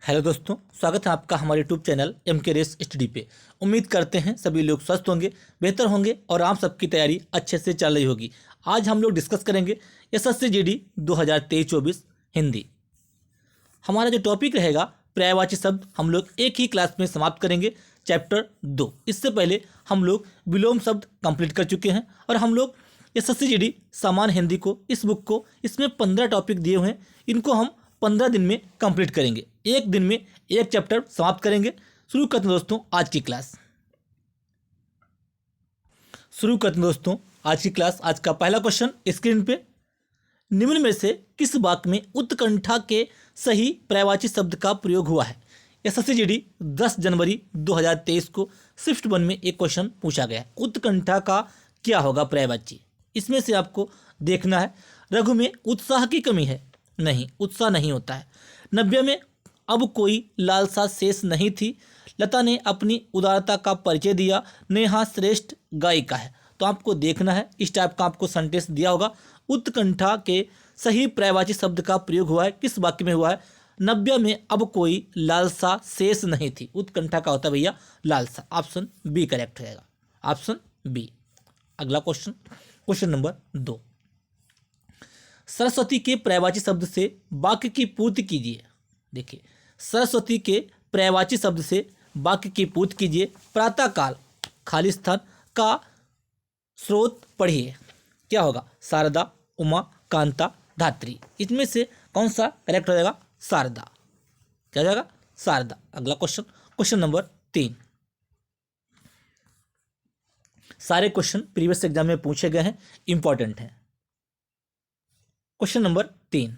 Hello दोस्तों, स्वागत है आपका हमारे YouTube channel MK race study पे। उम्मीद करते हैं सभी लोग स्वस्थ होंगे, बेहतर होंगे और आप सबकी तैयारी अच्छे से चल रही होगी। आज हम लोग डिस्कस करेंगे SSC GD 2023-24 हिंदी। हमारा जो टॉपिक रहेगा पर्यायवाची शब्द, हम लोग एक ही क्लास में समाप्त करेंगे चैप्टर 2। इससे पहले हम लोग विलोम शब्द कंप्लीट कर चुके हैं और हम लोग SSC GD सामान्य हिंदी को, इस बुक को, इसमें 15 टॉपिक दिए हुए हैं, इनको हम 15 दिन में कंप्लीट करेंगे। एक दिन में एक चैप्टर समाप्त करेंगे। शुरू करते हैं दोस्तों आज की क्लास। आज की क्लास। आज का पहला क्वेश्चन स्क्रीन पे, निम्न में से किस वाक्य में उत्कंठा के सही पर्यायवाची शब्द का प्रयोग हुआ है। SSC GD 10 जनवरी 2023 को शिफ्ट 1 में एक क्वेश्चन पूछा गया है। उत्कंठा का क्या होगा पर्यायवाची? इसमें से आपको देखना है। रघु में उत्साह की कमी है, नहीं, उत्साह नहीं होता है। नव्या में अब कोई लालसा शेष नहीं थी। लता ने अपनी उदारता का परिचय दिया। नेहा श्रेष्ठ गायिका है। तो आपको देखना है, इस टाइप का आपको सेंटेंस दिया होगा। उत्कंठा के सही पर्यायवाची शब्द का प्रयोग हुआ है, किस वाक्य में हुआ है? नव्या में अब कोई लालसा शेष नहीं थी। उत्कंठा का होता है भैया लालसा। ऑप्शन बी करेक्ट रहेगा, ऑप्शन बी। अगला क्वेश्चन, क्वेश्चन नंबर 2। सरस्वती के पर्यायवाची शब्द से वाक्य की पूर्ति कीजिए। देखिए, सरस्वती के पर्यायवाची शब्द से वाक्य की पूर्ति कीजिए। प्रातःकाल खाली स्थान का स्रोत पढ़िए। क्या होगा? शारदा, उमा, कांता, धात्री। इसमें से कौन सा करेक्ट हो जाएगा? शारदा। क्या हो जाएगा? शारदा। अगला क्वेश्चन, क्वेश्चन नंबर 3। सारे क्वेश्चन प्रीवियस एग्जाम में पूछे गए हैं, इंपॉर्टेंट हैं। Question number 3।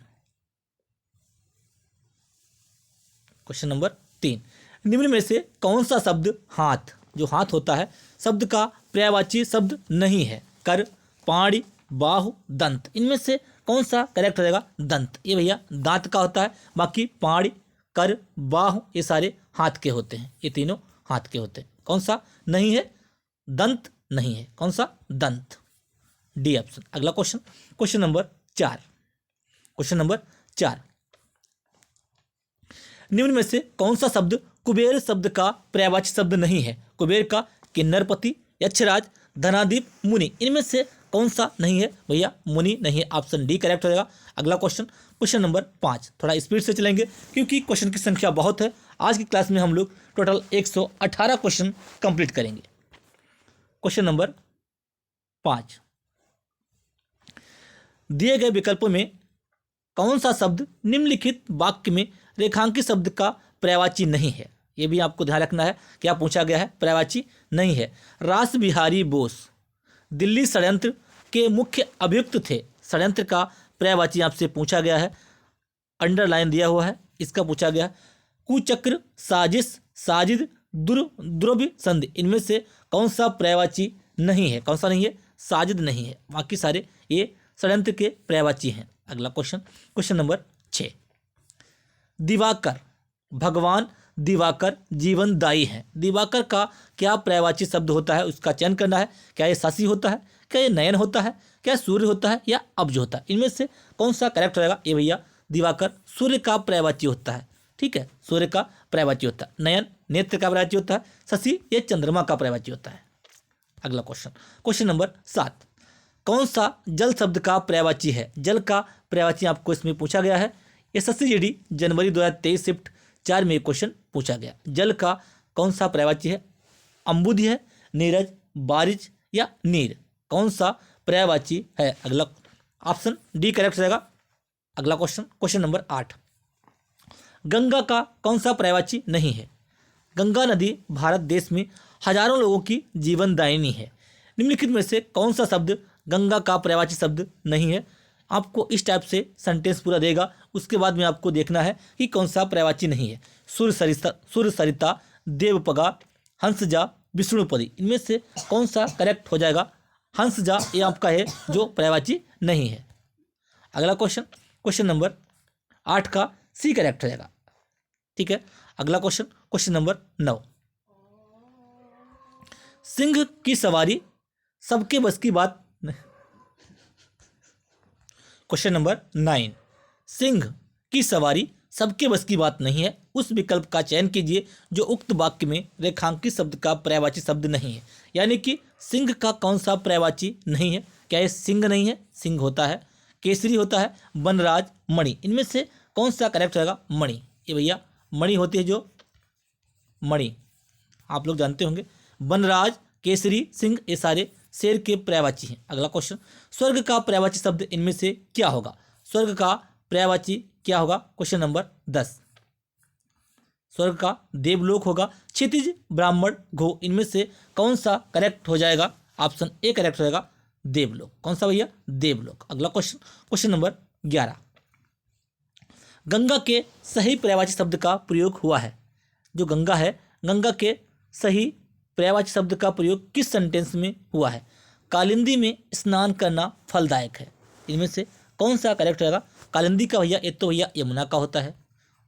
क्वेश्चन नंबर 3, निम्न में से कौन सा शब्द हाथ, जो हाथ होता है, शब्द का पर्यायवाची शब्द नहीं है? कर, पाणी, बाहु, दंत। इनमें से कौन सा करेक्ट हो जाएगा? दंत। ये भैया दांत का होता है। बाकी पाणी, कर, बाहु ये सारे हाथ के होते हैं। ये तीनों हाथ के होते हैं। कौन सा नहीं है? दंत नहीं है। कौन सा? दंत। D option. अगला question, question number 4। Question number 4, निम्न में से कौन सा शब्द कुबेर शब्द का पर्यायवाची शब्द नहीं है? कुबेर का किन्नरपति, यक्षराज, धनादीप, मुनि। इनमें से कौन सा नहीं है? भैया मुनि नहीं है। ऑप्शन डी करेक्ट हो जाएगा। अगला क्वेश्चन, क्वेश्चन नंबर 5। थोड़ा स्पीड से चलेंगे क्योंकि क्वेश्चन की संख्या बहुत है। आज की क्लास में हम लोग टोटल 118 क्वेश्चन कंप्लीट करेंगे। क्वेश्चन नंबर 5, दिए गए विकल्पों में कौन सा शब्द निम्नलिखित वाक्य में रेखांकित शब्द का पर्यायवाची नहीं है? ये भी आपको ध्यान रखना है। क्या पूछा गया है? पर्यायवाची नहीं है। रास बिहारी बोस दिल्ली षड्यंत्र के मुख्य अभियुक्त थे। षड्यंत्र का पर्यायवाची आपसे पूछा गया है, अंडरलाइन दिया हुआ है, इसका पूछा गया है। कुचक्र, साजिश, साजिद, दुर्व्य संधि। इनमें से कौन सा पर्यायवाची नहीं है? कौन सा नहीं है? साजिद नहीं है। बाकी सारे ये षड्यंत्र के पर्यायवाची हैं। अगला क्वेश्चन, क्वेश्चन नंबर 6। दिवाकर, भगवान दिवाकर जीवनदायी है। दिवाकर का क्या पर्यायवाची शब्द होता है? उसका चयन करना है। क्या ये शशि होता है? क्या ये नयन होता है? क्या सूर्य होता है? या अब्ज होता है? इनमें से कौन सा करेक्ट रहेगा? ये भैया दिवाकर सूर्य का पर्यायवाची होता है। ठीक है, सूर्य का पर्यायवाची होता है। नयन नेत्र का पर्यायवाची होता है। शशि ये चंद्रमा का पर्यायवाची होता है। अगला क्वेश्चन, क्वेश्चन नंबर 7। कौन सा जल शब्द का पर्यायवाची है? जल का पर्यायवाची आपको इसमें पूछा गया है। SSC GD जनवरी 2023 शिफ्ट 4 में क्वेश्चन पूछा गया। जल का कौन सा पर्यायवाची है? अम्बुधि है, नीरज, बारिज या नीर। कौन सा पर्यायवाची है? अगला ऑप्शन डी करेक्ट रहेगा। अगला क्वेश्चन, क्वेश्चन नंबर 8। गंगा का कौन सा पर्यायवाची नहीं है? गंगा नदी भारत देश में हजारों लोगों की जीवनदायिनी है। निम्नलिखित में से कौन सा शब्द गंगा का पर्यायवाची शब्द नहीं है? आपको इस टाइप से सेंटेंस पूरा देगा, उसके बाद में आपको देखना है कि कौन सा पर्यायवाची नहीं है। सूर्य सरिता, देवपगा, हंसजा, विष्णुपदी। इनमें से कौन सा करेक्ट हो जाएगा? हंसजा ये आपका है जो पर्यायवाची नहीं है। अगला क्वेश्चन, क्वेश्चन नंबर 8 का सी करेक्ट हो जाएगा। ठीक है, अगला क्वेश्चन, क्वेश्चन नंबर 9। सिंह की सवारी सबके बस की बात। क्वेश्चन नंबर 9, सिंह की सवारी सबके बस की बात नहीं है, उस विकल्प का चयन कीजिए जो उक्त वाक्य में रेखांकित शब्द का पर्यायवाची शब्द नहीं है। यानी कि सिंह का कौन सा पर्यायवाची नहीं है? क्या ये सिंह नहीं है? सिंह होता है, केसरी होता है, वनराज, मणि। इनमें से कौन सा करेक्ट रहेगा? मणि। ये भैया मणि होती है, जो मणि आप लोग जानते होंगे। वनराज, केसरी, सिंह ये सारे शेर के पर्यायवाची हैं। अगला क्वेश्चन, स्वर्ग का पर्यायवाची शब्द इनमें से क्या होगा? स्वर्ग का पर्यायवाची क्या होगा? Question number 10। स्वर्ग का देवलोक होगा, क्षितिज, ब्राह्मण, घो। इनमें से कौन सा करेक्ट हो जाएगा? ऑप्शन ए करेक्ट रहेगा, देवलोक। कौन सा भैया? देवलोक। अगला क्वेश्चन, क्वेश्चन नंबर 11। गंगा के सही पर्यायवाची शब्द का प्रयोग हुआ है। जो गंगा है, गंगा के सही पर्यायवाची शब्द का प्रयोग किस सेंटेंस में हुआ है? कालिंदी में स्नान करना फलदायक है। इनमें से कौन सा करेक्ट रहेगा? कालिंदी का भैया, ये तो भैया यमुना का होता है।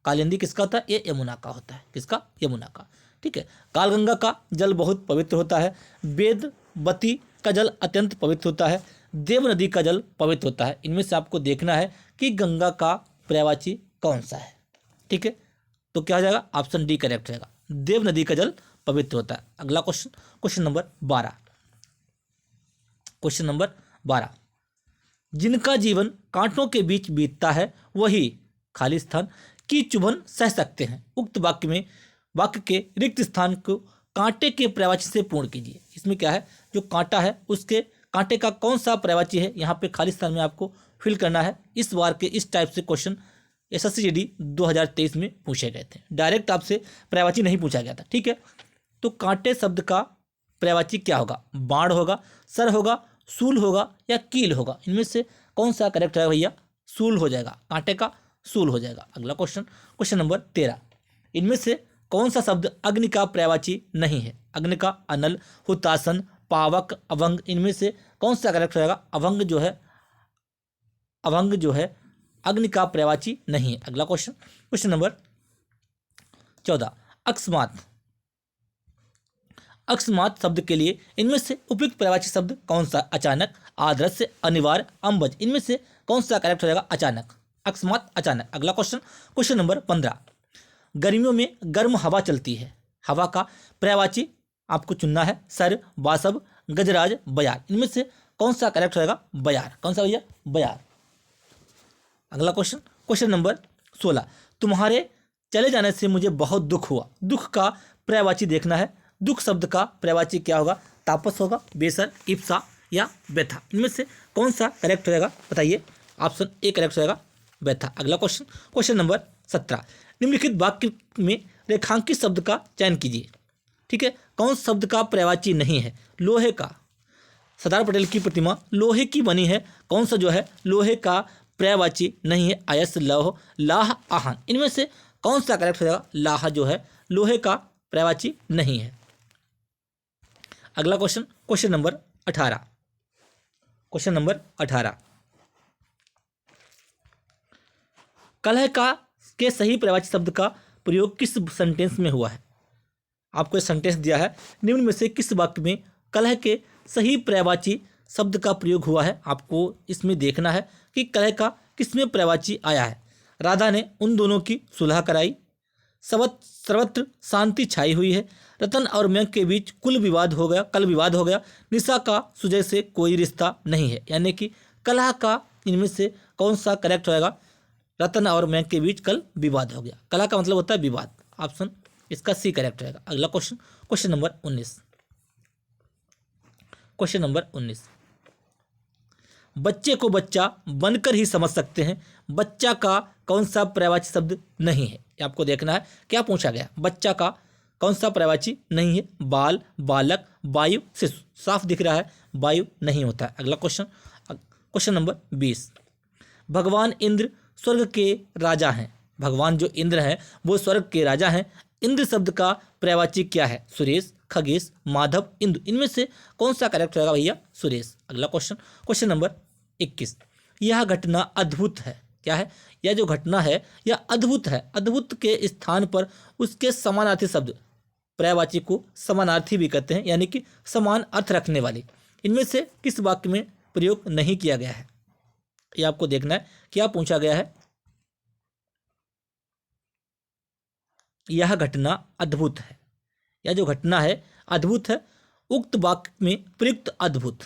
कालिंदी किसका होता है? ये यमुना का होता है। किसका? यमुना का। ठीक है। कालगंगा का जल बहुत पवित्र होता है। वेदवती का जल अत्यंत पवित्र होता है। देव नदी का जल पवित्र होता है। इनमें से आपको देखना है कि गंगा का पर्यायवाची कौन सा है। ठीक है, तो क्या हो जाएगा? ऑप्शन डी करेक्ट रहेगा, देव नदी का जल पवित्र होता है। अगला question, question number 12। Question number 12, जिनका जीवन कांटों के बीच बीतता है वही खाली स्थान की चुभन सह सकते हैं। उक्त वाक्य में वाक्य के रिक्त स्थान को कांटे के पर्यायवाची से पूर्ण कीजिए। इसमें क्या है? जो कांटा है उसके कांटे का कौन सा पर्यायवाची है? यहाँ पे खाली स्थान में आपको फिल करना है। इस बार के इस टाइप से क्वेश्चन एसएससी जीडी 2023 में पूछे गए थे। डायरेक्ट आपसे पर्यायवाची नहीं पूछा गया था। ठीक है, तो कांटे शब्द का पर्यायवाची क्या होगा? बाण होगा, सर होगा, सूल होगा या कील होगा। इनमें से कौन सा करेक्ट है भैया? सूल हो जाएगा, कांटे का सूल हो जाएगा। अगला क्वेश्चन, क्वेश्चन नंबर 13। इनमें से कौन सा शब्द अग्नि का पर्यायवाची नहीं है? अग्नि का अनल, हुतासन, पावक, अभंग। इनमें से कौन सा करेक्ट रहेगा? अभंग जो है, अभंग जो है अग्नि का पर्यायवाची नहीं है। अगला क्वेश्चन, क्वेश्चन नंबर 14। अकस्मात। अकस्मात शब्द के लिए इनमें से उपयुक्त पर्यायवाची शब्द कौन सा? अचानक, आदर्श, अनिवार्य, अम्बज। इनमें से कौन सा करेक्ट रहेगा? अचानक, अकस्मात, अचानक। अगला क्वेश्चन, क्वेश्चन नंबर 15। गर्मियों में गर्म हवा चलती है। हवा का पर्यायवाची आपको चुनना है। सर, बासब, गजराज, बयार। इनमें से कौन सा करेक्ट रहेगा? बयार। कौन सा भैया? बयार। अगला क्वेश्चन, क्वेश्चन नंबर 16। तुम्हारे चले जाने से मुझे बहुत दुख हुआ। दुख का पर्यायवाची देखना है। दुख शब्द का पर्यायवाची क्या होगा? तापस होगा, बेसर, इप्सा या व्यथा। इनमें से कौन सा करेक्ट रहेगा? बताइए। ऑप्शन ए करेक्ट रहेगा, व्यथा। अगला क्वेश्चन, क्वेश्चन नंबर 17। निम्नलिखित वाक्य में रेखांकित शब्द का चयन कीजिए। ठीक है, कौन शब्द का पर्यायवाची नहीं है? लोहे का, सरदार पटेल की प्रतिमा लोहे की बनी है। कौन सा जो है लोहे का पर्यायवाची नहीं है? अयस, लौह, लाह, आहान। इनमें से कौन सा करेक्ट रहेगा? लाह जो है लोहे का पर्यायवाची नहीं है। अगला question, question number 18। Question number 18। कलह का के सही पर्यायवाची शब्द का प्रयोग किस सेंटेंस में हुआ है? आपको एक सेंटेंस दिया है, निम्न में से किस वाक्य में कलह के सही पर्यायवाची शब्द का प्रयोग हुआ है? आपको इसमें देखना है कि कलह का किसमें पर्यायवाची आया है। राधा ने उन दोनों की सुलह कराई। सर्वत्र शांति छाई हुई है। रतन और मेघ के बीच कल विवाद हो गया। निशा का सुजय से कोई रिश्ता नहीं है। यानी कि कलह का इनमें से कौन सा करेक्ट रहेगा? रतन और मेघ के बीच कल विवाद हो गया। कलह का मतलब होता है विवाद। ऑप्शन इसका सी करेक्ट रहेगा। अगला question, question number 19। Question number 19। बच्चे को बच्चा बनकर ही समझ सकते हैं। बच्चा का कौन सा पर्यायवाची शब्द नहीं है? ये आपको देखना है। क्या पूछा गया? बच्चा का कौन सा पर्यायवाची नहीं है? बाल, बालक, वायु, शिशु। साफ दिख रहा है, वायु नहीं होता है। अगला क्वेश्चन, क्वेश्चन नंबर 20। भगवान इंद्र स्वर्ग के राजा हैं। भगवान जो इंद्र हैं वो स्वर्ग के राजा हैं। इंद्र शब्द का पर्यायवाची क्या है? सुरेश, खगेश, माधव, इंदु। इनमें से कौन सा करेक्ट रहेगा भैया? सुरेश। अगला क्वेश्चन, क्वेश्चन नंबर 21। यह घटना अद्भुत है। क्या है? यह जो घटना है यह अद्भुत है। अद्भुत के स्थान पर उसके समानार्थी शब्द पर्यायवाची को समानार्थी भी कहते हैं, यानी कि समान अर्थ रखने वाली। इनमें से किस वाक्य में प्रयोग नहीं किया गया है? यह आपको देखना है। क्या पूछा गया है? यह घटना अद्भुत है। यह जो घटना है अद्भुत है। उक्त वाक्य में प्रयुक्त अद्भुत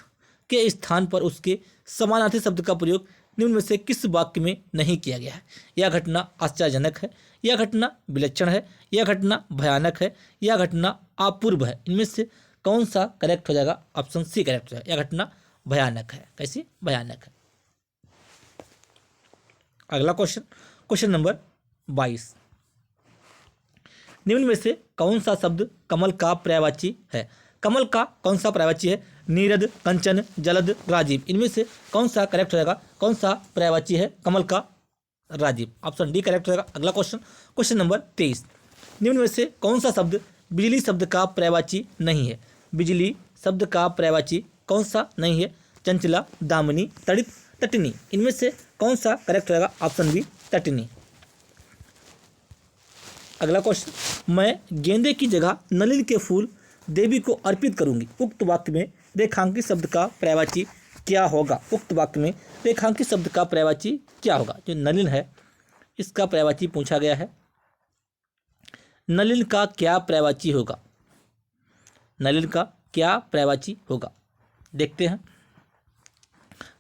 के स्थान पर उसके समानार्थी शब्द का प्रयोग निम्न में से किस वाक्य में नहीं किया गया है? यह घटना आश्चर्यजनक है, यह घटना विलक्षण है, यह घटना भयानक है, यह घटना अपूर्व है। इनमें से कौन सा करेक्ट हो जाएगा? ऑप्शन सी करेक्ट हो जाएगा। यह घटना भयानक है। कैसी? भयानक है। अगला क्वेश्चन, क्वेश्चन नंबर 22। निम्न में से कौन सा शब्द कमल का पर्यायवाची है? कमल का कौन सा पर्यायवाची है? नीरद, कंचन, जलद, राजीव। इनमें से कौन सा करेक्ट हो जाएगा? कौन सा पर्यायवाची है कमल का? राजीव। ऑप्शन डी करेक्ट हो जाएगा। अगला क्वेश्चन, क्वेश्चन नंबर 23। निम्न में से कौन सा शब्द बिजली शब्द का पर्यायवाची नहीं है? बिजली शब्द का पर्यायवाची कौन सा नहीं है? चंचला, दामिनी, तड़ित, तटिनी। इनमें से कौन सा करेक्ट हो जाएगा? ऑप्शन बी तटिनी। अगला क्वेश्चन, मैं गेंदे की जगह नलिन के फूल देवी को अर्पित करूंगी। उक्त वाक्य में रेखांकित शब्द का पर्यायवाची क्या होगा? उक्त वाक्य में रेखांकित शब्द का पर्यायवाची क्या होगा? जो नलिन है इसका पर्यायवाची पूछा गया है। नलिन का क्या पर्यायवाची होगा? नलिन का क्या पर्यायवाची होगा? देखते हैं।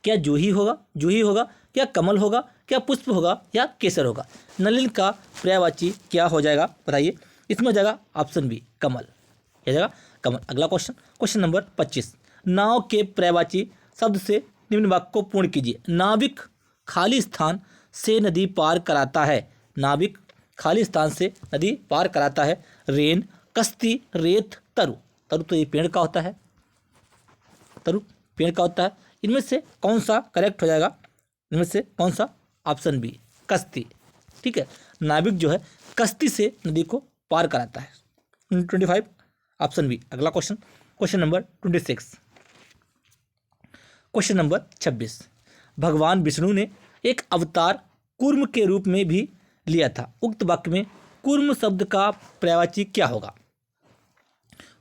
क्या जूही होगा? जूही होगा? क्या कमल होगा? क्या पुष्प होगा? या केसर होगा? नलिन का पर्यायवाची क्या हो जाएगा? बताइए। इसमें हो जाएगा ऑप्शन बी कमल। क्या जाएगा? कमल। अगला क्वेश्चन, क्वेश्चन नंबर 25। नाव के पर्यायवाची शब्द से निम्न वाक्य को पूर्ण कीजिए। नाविक खाली स्थान से नदी पार कराता है। नाविक खाली स्थान से नदी पार कराता है। रेन, कश्ती, रेत, तरु। तरु तो ये पेड़ का होता है। तरु पेड़ का होता है। इनमें से कौन सा करेक्ट हो जाएगा? इनमें से कौन सा? ऑप्शन बी कश्ती। ठीक है, नाविक जो है कश्ती से नदी को पार कराता है। 25 ऑप्शन बी। अगला question, question number 26। Question number 26। भगवान विष्णु ने एक अवतार कूर्म के रूप में भी लिया था। उक्त वाक्य में कूर्म शब्द का पर्यायवाची क्या होगा?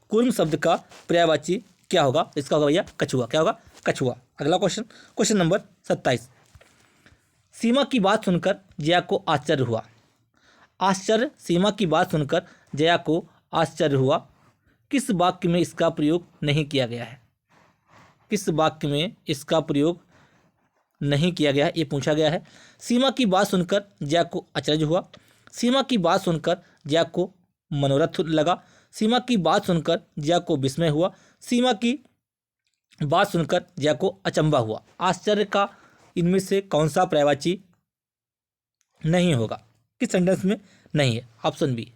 कूर्म शब्द का पर्यायवाची क्या होगा? इसका होगा भैया कछुआ। क्या होगा? कछुआ। अगला क्वेश्चन, क्वेश्चन नंबर 27। सीमा की बात सुनकर जया को आश्चर्य हुआ। आश्चर्य, सीमा की बात सुनकर जया को आश्चर्य हुआ। किस वाक्य में इसका प्रयोग नहीं किया गया है? किस वाक्य में इसका प्रयोग नहीं किया गया है? ये पूछा गया है। सीमा की बात सुनकर जया को आश्चर्य हुआ। सीमा की बात सुनकर जया को मनोरथ लगा। सीमा की बात सुनकर जया को विस्मय हुआ। सीमा की बात सुनकर जया को अचंभा हुआ। आश्चर्य का इनमें से कौन सा पर्यायवाची नहीं होगा? किस सेंटेंस में नहीं है? Option B.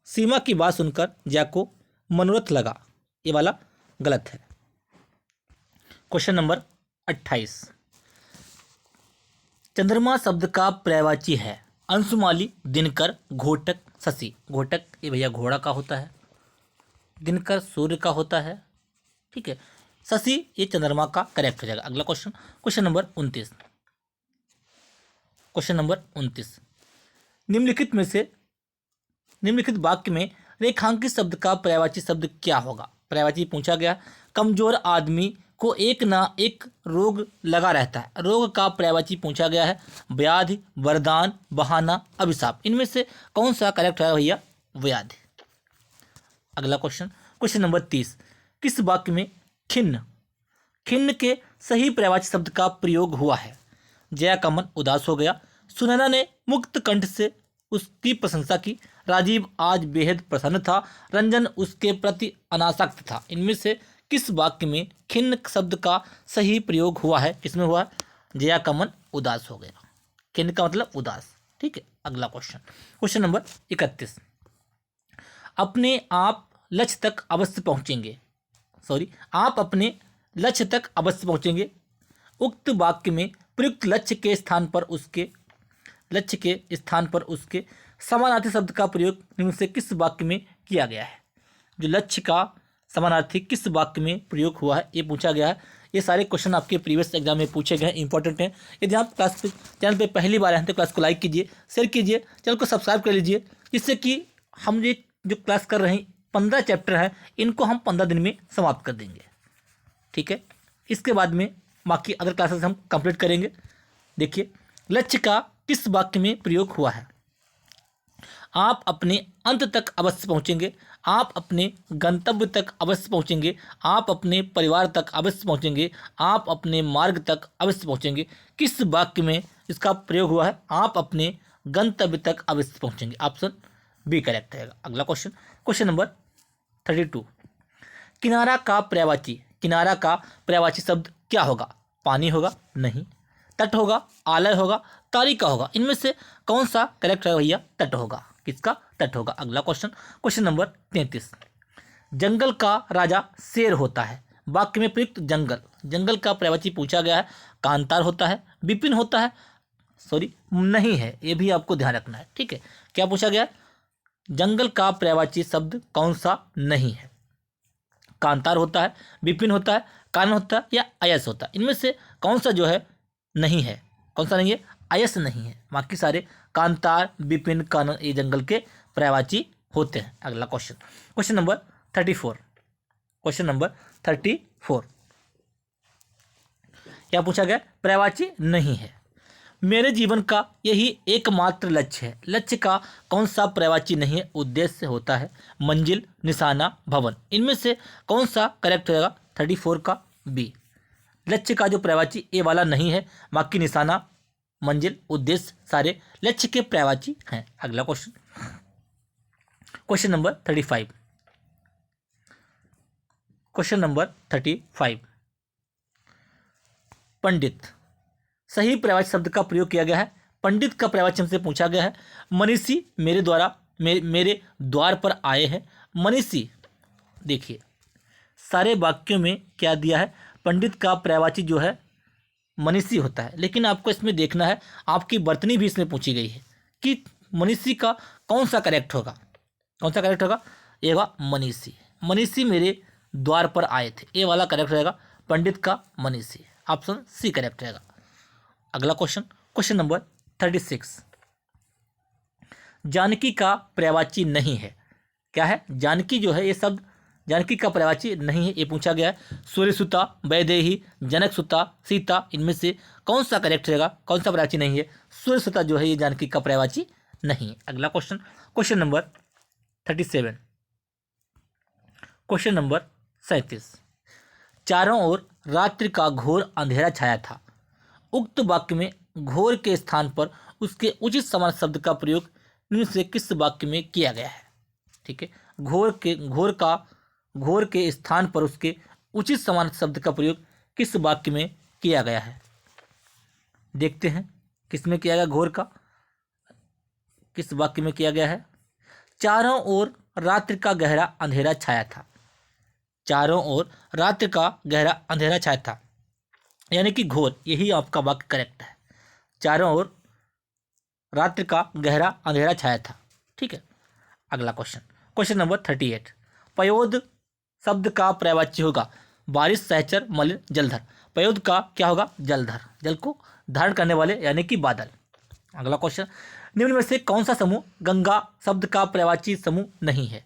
सीमा की बात सुनकर जया को मनोरथ लगा, ये वाला गलत है। Question number 28। चंद्रमा शब्द का पर्यायवाची है अंशुमाली, दिनकर, घोटक, शशि। घोटक ये भैया घोड़ा का होता है। दिनकर सूर्य का होता है। ठीक है, शशि ये चंद्रमा का करेक्ट हो जाएगा। अगला question, question number 29। Question number 29। निम्नलिखित में से निम्नलिखित वाक्य में रेखांकित शब्द का पर्यायवाची शब्द क्या होगा? पर्यायवाची पूछा गया। कमजोर आदमी को एक ना एक रोग लगा रहता है। रोग का पर्यायवाची पूछा गया है। व्याधि, वरदान, बहाना, अभिशाप। इनमें से कौन सा करेक्ट है भैया? व्याधि। अगला क्वेश्चन, क्वेश्चन नंबर 30। किस वाक्य में खिन्न खिन्न के सही पर्यायवाची शब्द का प्रयोग हुआ है? जया का मन उदास हो गया। सुनैना ने मुक्त कंठ से उसकी प्रशंसा की। राजीव आज बेहद प्रसन्न था। रंजन उसके प्रति अनासक्त था। इनमें से किस वाक्य में खिन्न शब्द का सही प्रयोग हुआ है? किसमें हुआ? जया का मन उदास हो गया। खिन्न का मतलब उदास। ठीक है, अगला क्वेश्चन, क्वेश्चन नंबर 31। अपने आप लक्ष्य तक अवश्य पहुंचेंगे। आप अपने लक्ष्य तक अवश्य पहुंचेंगे। उक्त वाक्य में प्रयुक्त लक्ष्य के स्थान पर उसके समानार्थी शब्द का प्रयोग निम्न से किस वाक्य में किया गया है? जो लक्ष्य का समानार्थी किस वाक्य में प्रयोग हुआ है, ये पूछा गया है। ये सारे क्वेश्चन आपके प्रीवियस एग्जाम में पूछे गए हैं, इंपॉर्टेंट हैं। यदि आप चैनल पे पहली बार आए हैं तो क्लास को लाइक कीजिए, शेयर कीजिए, चैनल को सब्सक्राइब कर लीजिए, जिससे कि हम ये जो क्लास कर रहे हैं 15 चैप्टर हैं, इनको हम 15 दिन में समाप्त कर देंगे। ठीक है, इसके बाद में बाकी अदर क्लासेस हम कंप्लीट करेंगे। देखिए, लक्ष्य का किस वाक्य में प्रयोग हुआ है? आप अपने अंत तक अवश्य पहुँचेंगे, आप अपने गंतव्य तक अवश्य पहुँचेंगे, आप अपने परिवार तक अवश्य पहुँचेंगे, आप अपने मार्ग तक अवश्य पहुँचेंगे। किस वाक्य में इसका प्रयोग हुआ है? आप अपने गंतव्य तक अवश्य पहुँचेंगे। ऑप्शन बी करेक्ट रहेगा। अगला क्वेश्चन, क्वेश्चन नंबर 32। किनारा का पर्यायवाची, किनारा का पर्यायवाची शब्द क्या होगा? पानी होगा? नहीं। तट होगा? आलय होगा? तारिका होगा? इनमें से कौन सा करेक्ट है भैया? तट होगा। किसका? तट होगा। अगला क्वेश्चन, क्वेश्चन नंबर 33। जंगल का राजा शेर होता है, वाक्य में प्रयुक्त जंगल, जंगल का पर्यायवाची पूछा गया है। कांतार होता है, विपिन होता है, सॉरी नहीं है, ये भी आपको ध्यान रखना है। ठीक है, क्या पूछा गया? जंगल का पर्यायवाची शब्द कौन सा नहीं है? कांतार होता है, विपिन होता है, कानन होता है या अयस होता है? इनमें से कौन सा जो है नहीं है? कौन सा नहीं है? अयस नहीं है। बाकी सारे कांतार, विपिन, कानन ये जंगल के पर्यायवाची होते हैं। अगला question, question number 34। Question number 34 क्या पूछा गया? पर्यायवाची नहीं है। मेरे जीवन का यही एकमात्र लक्ष्य है, लक्ष्य का कौन सा पर्यायवाची नहीं है? उद्देश्य होता है, मंजिल, निशाना, भवन। इनमें से कौन सा करेक्ट होगा? 34 का बी। लक्ष्य का जो पर्यायवाची ए वाला नहीं है, बाकी निशाना, मंजिल, उद्देश्य सारे लक्ष्य के पर्यायवाची हैं। अगला question, question number 35। Question number 35। पंडित, सही पर्यायवाची शब्द का प्रयोग किया गया है। पंडित का पर्यायवाची हमसे पूछा गया है। मनीषी मेरे द्वार पर आए हैं। मनीषी, देखिए सारे वाक्यों में क्या दिया है? पंडित का पर्यायवाची जो है मनीषी होता है, लेकिन आपको इसमें देखना है, आपकी वर्तनी भी इसमें पूछी गई है कि मनीषी का कौन सा करेक्ट होगा? कौन सा करेक्ट होगा? ये होगा मनीषी। मनीषी मेरे द्वार पर आए थे, ये वाला करेक्ट रहेगा। पंडित का मनीषी, ऑप्शन सी करेक्ट रहेगा। अगला क्वेश्चन, क्वेश्चन नंबर 36। जानकी का पर्यायवाची नहीं है। क्या है? जानकी जो है ये शब्द जानकी का पर्यायवाची नहीं है, ये पूछा गया है। सूर्यसुता, वैदेही, जनकसुता, सीता, इनमें से कौन सा करेक्ट रहेगा? कौन सा पर्यायवाची नहीं है? सूर्यसुता जो है ये जानकी का पर्यायवाची नहीं है। अगला question, question number 37। Question number 37। चारों ओर रात्रि का घोर अंधेरा छाया था। उक्त वाक्य में घोर के स्थान पर उसके उचित समान शब्द का प्रयोग निम्न से किस वाक्य में किया गया है? ठीक है, घोर के स्थान पर उसके उचित समान शब्द का प्रयोग किस वाक्य में किया गया है? देखते हैं किस में किया गया। घोर का किस वाक्य में किया गया है? चारों ओर रात्रि का गहरा अंधेरा छाया था। चारों ओर रात्रि का गहरा अंधेरा छाया था, यानी कि घोर, यही आपका वाक्य करेक्ट है। चारों ओर रात्रि का गहरा अंधेरा छाया था। ठीक है, अगला क्वेश्चन, क्वेश्चन नंबर 38। पयोद शब्द का पर्यायवाची होगा बारिश, सहचर, मलिन, जलधर। पयोद का क्या होगा? जलधर, जल को धारण करने वाले यानी कि बादल। अगला क्वेश्चन, निम्न में से कौन सा समूह गंगा शब्द का पर्यायवाची समूह नहीं है?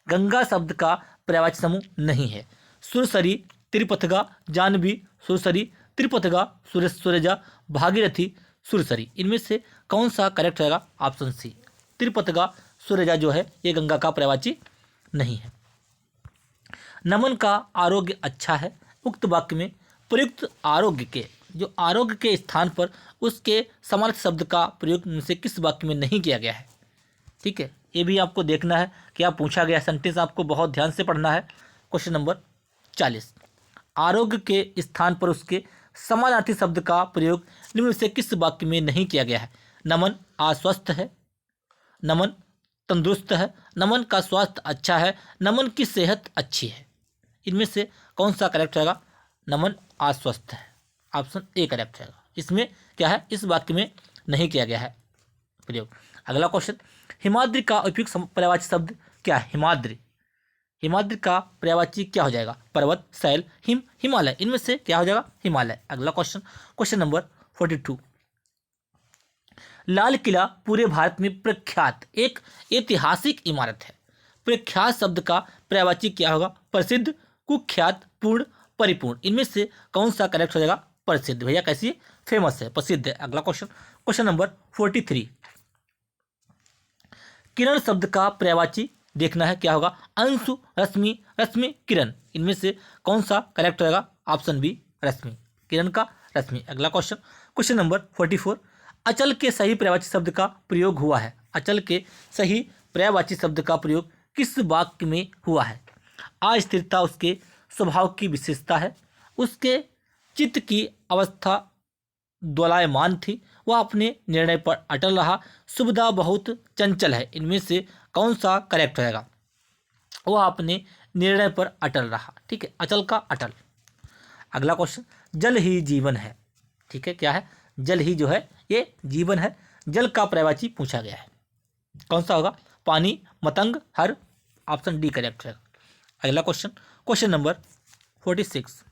गंगा शब्द का पर्यायवाची समूह नहीं है। सुरसरी, त्रिपथगा, जाह्नवी, सुरसरी, त्रिपथगा, सूरजा, भागीरथी, सुरसरी, इनमें से कौन सा करेक्ट रहेगा? ऑप्शन सी, त्रिपथगा, सूरजा जो है ये गंगा का पर्यायवाची नहीं है। नमन का आरोग्य अच्छा है। उक्त वाक्य में प्रयुक्त आरोग्य के स्थान पर उसके समानार्थी शब्द का प्रयोग से किस वाक्य में नहीं किया गया है? ठीक है, ये भी आपको देखना है क्या पूछा गया। सेंटेंस आपको बहुत ध्यान से पढ़ना है। Question number 40। आरोग्य के स्थान पर उसके समानार्थी शब्द का प्रयोग निम्न से किस वाक्य में नहीं किया गया है? नमन अस्वस्थ है, नमन तंदुरुस्त है, नमन का स्वास्थ्य अच्छा है, नमन की सेहत अच्छी है। इनमें से कौन सा करेक्ट रहेगा? नमन अस्वस्थ है, ऑप्शन ए करेक्ट रहेगा। इसमें क्या है? इस वाक्य में नहीं किया गया है प्रयोग। अगला क्वेश्चन, हिमाद्री का उपयुक्त पर्यायवाची शब्द क्या है? हिमाद्री, हिमाद्री का पर्यायवाची क्या हो जाएगा? पर्वत, शैल, हिम, हिमालय, इनमें से क्या हो जाएगा? हिमालय। अगला question, question number 42। Lal Qila पूरे भारत में प्रख्यात एक ऐतिहासिक इमारत है। प्रख्यात शब्द का पर्यायवाची क्या होगा? प्रसिद्ध, कुख्यात, पूर्ण, परिपूर्ण, इनमें से कौन सा करेक्ट हो जाएगा? प्रसिद्ध। भैया कैसी है? फेमस है, प्रसिद्ध है। अगला क्वेश्चन, क्वेश्चन नंबर 43। किरण शब्द का पर्यायवाची देखना है, क्या होगा? अंशु, रश्मि, रश्मि, किरण। इनमें से कौन सा करेक्ट रहेगा? ऑप्शन बी रश्मि, किरण का रश्मि। अगला क्वेश्चन नंबर 44, अचल के सही पर्यायवाची शब्द का प्रयोग हुआ है। अचल के सही पर्यायवाची शब्द का प्रयोग किस वाक्य में हुआ है? अस्थिरता उसके स्वभाव की विशेषता है, उसके चित्त की अवस्था दोलायमान थी, वह अपने निर्णय पर अटल रहा, सुविधा बहुत चंचल है। इनमें से कौन सा करेक्ट रहेगा? वह अपने निर्णय पर अटल रहा। ठीक है, अचल का अटल। अगला क्वेश्चन, जल ही जीवन है। ठीक है, क्या है? जल ही जो है ये जीवन है। जल का पर्यायवाची पूछा गया है, कौन सा होगा? पानी, मतंग, हर। ऑप्शन डी करेक्ट है। अगला क्वेश्चन नंबर 46।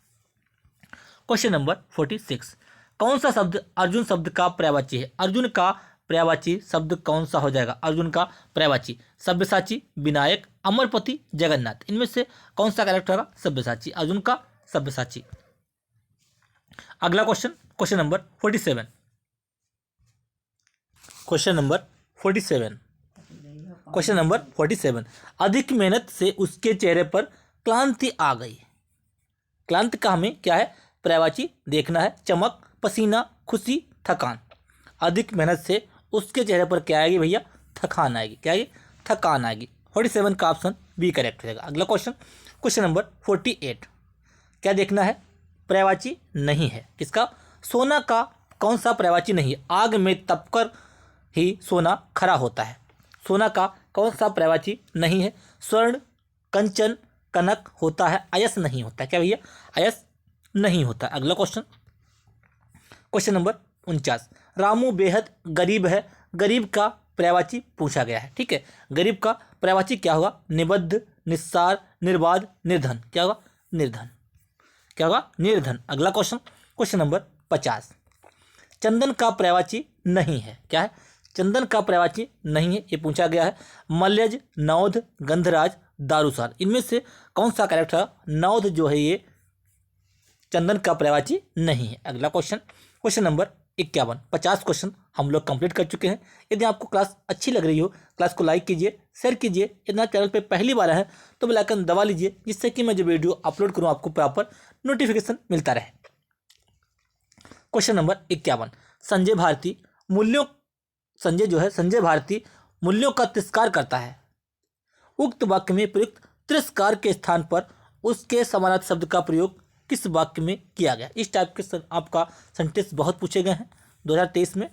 क्वेश्चन नंबर 46, कौन सा शब्द अर्जुन शब्द का पर्यायवाची है? अर्जुन का पर्यायवाची शब्द कौन सा हो जाएगा? अर्जुन का पर्यायवाची सब्यसाची, विनायक, अमरपति, जगन्नाथ। इनमें से कौन सा करेक्ट होगा? सब्यसाची, अर्जुन का सब्यसाची। अगला क्वेश्चन नंबर 47। क्वेश्चन नंबर 47, अधिक मेहनत से उसके चेहरे पर क्लांति आ गई। क्लांति का हमें क्या है? पर्यायवाची देखना है। चमक, पसीना, खुशी, थकान। अधिक मेहनत से उसके चेहरे पर क्या आएगी भैया? थकान आएगी। क्या आएगी? थकान आएगी। 47 का ऑप्शन बी करेक्ट रहेगा। अगला क्वेश्चन नंबर 48, क्या देखना है? पर्यायवाची नहीं है। किसका? सोना का कौन सा पर्यायवाची नहीं है? आग में तपकर ही सोना खरा होता है। सोना का कौन सा पर्यायवाची नहीं है? स्वर्ण, कंचन, कनक होता है, अयस नहीं होता है। क्या भैया? अयस नहीं होता। अगला क्वेश्चन नंबर 49, रामू बेहद गरीब है। गरीब का पर्यायवाची पूछा गया है। ठीक है, गरीब का पर्यायवाची क्या होगा? निबद्ध, निस्सार, निर्बाध, निर्धन। क्या होगा? निर्धन। क्या होगा? निर्धन। अगला क्वेश्चन नंबर 50, चंदन का पर्यायवाची नहीं है। क्या है? चंदन का पर्यायवाची नहीं है, ये पूछा गया है। मल्यज, नौध, गंधराज, दारूसार। इनमें से कौन सा करेक्ट है? नौध जो है ये चंदन का पर्यायवाची नहीं है। अगला क्वेश्चन नंबर 51। 50 क्वेश्चन हम लोग कंप्लीट कर चुके हैं। यदि आपको क्लास अच्छी लग रही हो, क्लास को लाइक कीजिए, शेयर कीजिए। यदि आप चैनल पे पहली बार है तो बेल आइकन दबा लीजिए, जिससे कि मैं जो वीडियो अपलोड करूँ आपको प्रॉपर नोटिफिकेशन मिलता रहे। क्वेश्चन नंबर 51, संजय भारती मूल्यों का तिरस्कार करता है। उक्त वाक्य में प्रयुक्त तिरस्कार के स्थान पर उसके समानार्थी शब्द का प्रयोग किस वाक्य में किया गया? इस टाइप के आपका सेंटेंस बहुत पूछे गए हैं 2023 में।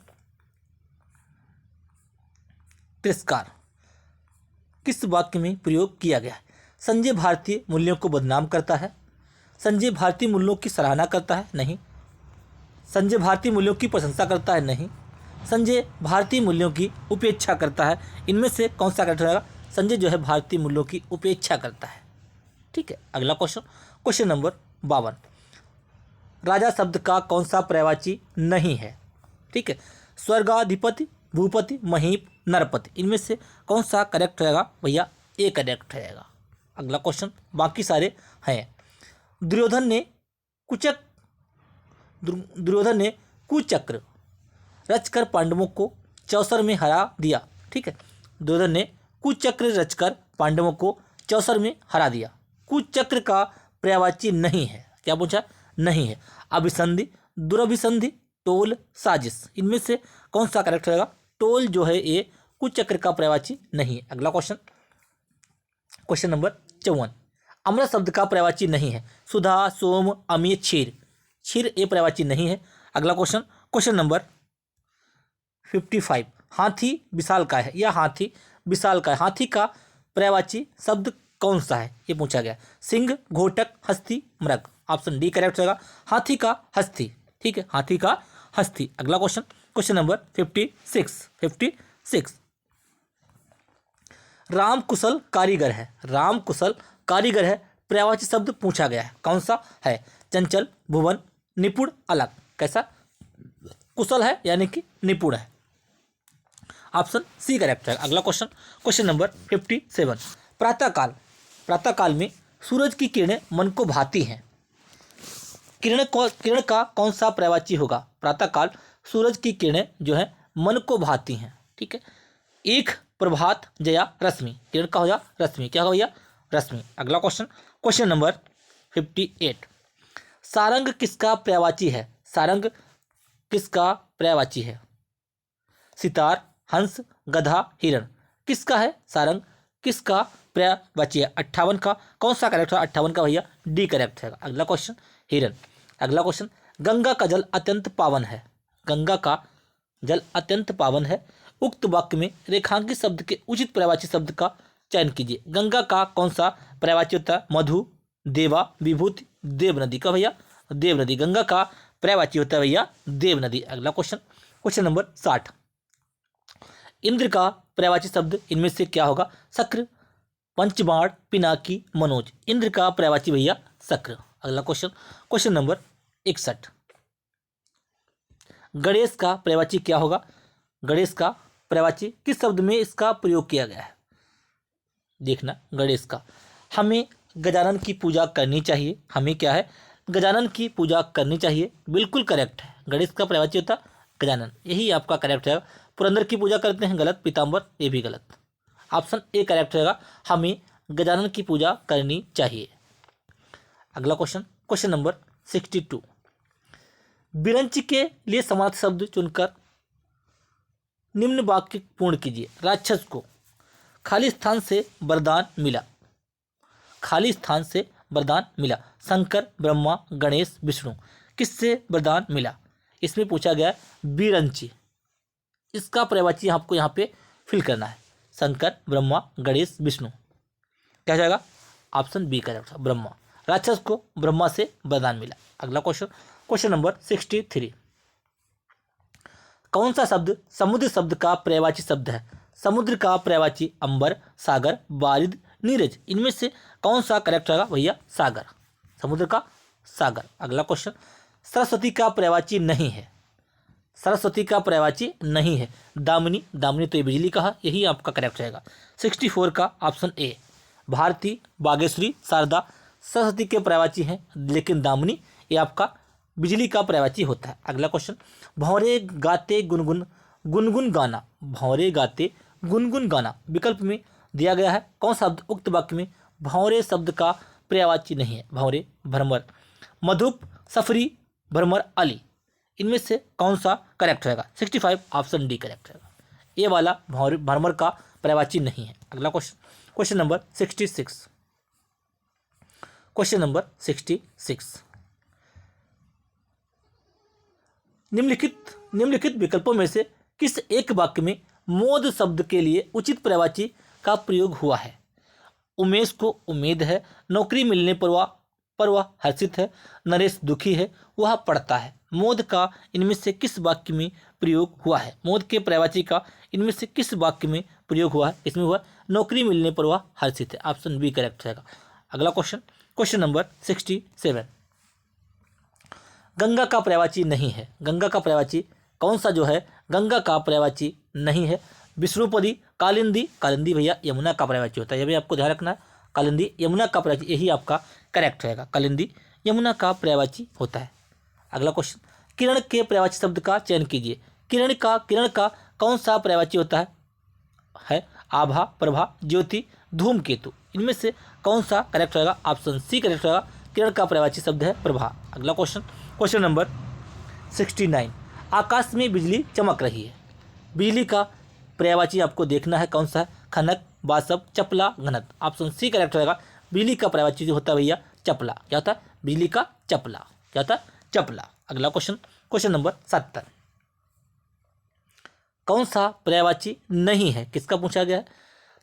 तिरस्कार किस वाक्य में प्रयोग किया गया है? संजय भारती मूल्यों को बदनाम करता है। संजय भारती मूल्यों की सराहना करता है? नहीं। संजय भारती मूल्यों की प्रशंसा करता है? नहीं। संजय भारतीय मूल्यों की उपेक्षा करता है। इनमें से कौन सा करेक्ट रहेगा? संजय जो है भारतीय मूल्यों की उपेक्षा करता है। ठीक है, अगला क्वेश्चन नंबर 52, राजा शब्द का कौन सा पर्यायवाची नहीं है? ठीक है, स्वर्गाधिपति, भूपति, महीप, नरपति। इनमें से कौन सा करेक्ट रहेगा भैया? ए करेक्ट रहेगा। अगला क्वेश्चन, बाकी सारे हैं। दुर्योधन ने कुचक्र रचकर पांडवों को चौसर में हरा दिया। ठीक है, दुर्योधन ने कुचक्र रचकर पांडवों को चौसर में हरा दिया। कुचक्र का पर्यायवाची नहीं है। क्या पूछा? नहीं है। अभिसंधि, दुरभिसंधि, टोल, साजिश। इनमें से कौन सा करेक्ट रहेगा? टोल जो है ये कुचक्र का पर्यायवाची नहीं है। अगला क्वेश्चन नंबर 54, अमृत शब्द का पर्यायवाची नहीं है। सुधा, सोम, अमीय, क्षीर। क्षीर ये पर्यायवाची नहीं है। अगला क्वेश्चन नंबर 55, हाथी विशालकाय है या हाथी विशालकाय। हाथी का पर्यायवाची शब्द कौन सा है? ये पूछा गया। सिंह, घोटक, हस्ती, मृग। ऑप्शन डी करेक्ट रहेगा। हाथी का हस्ती। ठीक है, हाथी का हस्ती। अगला क्वेश्चन नंबर 56, राम कुशल कारीगर है। राम कुशल कारीगर है, पर्यायवाची शब्द पूछा गया है, कौन सा है? चंचल, भुवन, निपुण, अलग। कैसा? कुशल है यानी कि निपुण है। ऑप्शन सी करेक्ट है। अगला क्वेश्चन नंबर 57, प्रातःकाल में सूरज की किरणें मन को भाती हैं। किरण का कौन सा पर्यायवाची होगा? प्रातःकाल सूरज की किरणें जो है मन को भाती हैं। ठीक है, एक प्रभात, जया, रश्मि। किरण का हो जा रश्मि, क्या होगा भैया रश्मि। अगला क्वेश्चन, क्वेश्चन नंबर 58, सारंग किसका पर्यायवाची है? सारंग किसका पर्यायवाची है? सितार, हंस, गधा, हिरण। किसका है सारंग? किसका पर्यायवाची है? 58 का कौन सा करेक्ट है? 58 का भैया डी करेक्ट है। अगला क्वेश्चन, हिरण। अगला क्वेश्चन, गंगा का जल अत्यंत पावन है। गंगा का जल अत्यंत पावन है। उक्त वाक्य में रेखांकित शब्द के उचित पर्यायवाची शब्द का चयन कीजिए। गंगा का कौन सा पर्यायवाची होता है? मधु, देवा, विभूति, देव नदी। का भैया देव नदी। गंगा का पर्यायवाची होता है भैया देव नदी। अगला क्वेश्चन, क्वेश्चन नंबर 60, इंद्र का पर्यायवाची शब्द इनमें से क्या होगा? शक्र, पंचबाण, पिनाकी, मनोज। इंद्र का पर्यायवाची भैया शक्र। अगला क्वेश्चन, क्वेश्चन नंबर 61, गणेश का पर्यायवाची क्या होगा? गणेश का पर्यायवाची किस शब्द में इसका प्रयोग किया गया है? देखना, गणेश का, हमें गजानन की पूजा करनी चाहिए। हमें क्या है? गजानन की पूजा करनी चाहिए। बिल्कुल करेक्ट है। गणेश का पर्यायवाची होता गजानन, यही आपका करेक्ट है। पुरंदर की पूजा करते हैं, गलत। पीताम्बर, ये भी गलत। ऑप्शन ए करेक्ट रहेगा, हमें गजानन की पूजा करनी चाहिए। अगला क्वेश्चन, क्वेश्चन नंबर 62, विरंची के लिए समानार्थी शब्द चुनकर निम्न वाक्य पूर्ण कीजिए। राक्षस को खाली स्थान से वरदान मिला। खाली स्थान से वरदान मिला। शंकर, ब्रह्मा, गणेश, विष्णु। किससे वरदान मिला? इसमें पूछा गया विरंची, इसका पर्यायवाची आपको यहाँ पे फिल करना है। शंकर, ब्रह्मा, गणेश, विष्णु। क्या जाएगा? Option B correct, Brahma. राक्षस को ब्रह्मा से वरदान मिला। अगला क्वेश्चन, क्वेश्चन नंबर 63, कौन सा शब्द समुद्र शब्द का पर्यायवाची शब्द है? समुद्र का पर्यायवाची अंबर, सागर, बारिद, नीरज। इनमें से कौन सा करेक्ट रहेगा भैया? सागर। समुद्र का सागर। अगला क्वेश्चन, सरस्वती का पर्यायवाची नहीं है। सरस्वती का पर्यायवाची नहीं है। दामिनी, दामिनी तो ये बिजली का है, यही आपका करेक्ट रहेगा। 64 का ऑप्शन ए, भारती, बागेश्वरी, शारदा सरस्वती के पर्यायवाची हैं, लेकिन दामिनी ये आपका बिजली का पर्यायवाची होता है। अगला क्वेश्चन, भंवरे गाते गुनगुन, गुनगुन गाना। भंवरे गाते गुनगुन गाना विकल्प में दिया गया है। कौन सा शब्द उक्त वाक्य में भंवरे शब्द का पर्यायवाची नहीं है? भंवरे, भ्रमर, मधुप, सफरी, भ्रमर, अली। इनमें से कौन सा करेक्ट रहेगा? 65 ऑप्शन डी करेक्ट रहेगा। ये वाला भ्रमर का पर्यायवाची नहीं है। अगला question, question number 66, question number 66, निम्नलिखित विकल्पों में से किस एक वाक्य में मोद शब्द के लिए उचित पर्यायवाची का प्रयोग हुआ है? उमेश को उम्मीद है, नौकरी मिलने पर वह हर्षित है, नरेश दुखी है, वह पढ़ता है। मोद का इनमें से किस वाक्य में प्रयोग हुआ है? मोद के पर्यायवाची का इनमें से किस वाक्य में प्रयोग हुआ है? इसमें हुआ नौकरी मिलने पर वह हर्षित है। ऑप्शन बी करेक्ट रहेगा। अगला क्वेश्चन, क्वेश्चन नंबर 67, गंगा का पर्यायवाची नहीं है। गंगा का पर्यायवाची कौन सा जो है? गंगा का पर्यायवाची नहीं है। विष्णुपदी, कालिंदी, कालिंदी भैया यमुना का पर्यायवाची होता है, यह भी आपको ध्यान रखना है। कालिंदी यमुना का पर्यायवाची, यही आपका करेक्ट रहेगा। कालिंदी यमुना का पर्यायवाची होता है। अगला क्वेश्चन, किरण के पर्यायवाची शब्द का चयन कीजिए। किरण का कौन सा पर्यायवाची होता है? आभा, प्रभा, ज्योति, धूमकेतु। इनमें से कौन सा करेक्ट रहेगा? ऑप्शन सी करेक्ट रहेगा। किरण का पर्यायवाची शब्द है प्रभा। अगला क्वेश्चन, क्वेश्चन नंबर 69, आकाश में बिजली चमक रही है। बिजली का पर्यायवाची आपको देखना है कौन सा है? खनक, बासव, चपला, घनत। ऑप्शन सी करेक्ट रहेगा। बिजली का पर्यायवाची जो होता है भैया चपला। क्या होता है? बिजली का चपला। क्या होता है? चपला। अगला क्वेश्चन, क्वेश्चन नंबर 70, कौन सा पर्यायवाची नहीं है? किसका पूछा गया है?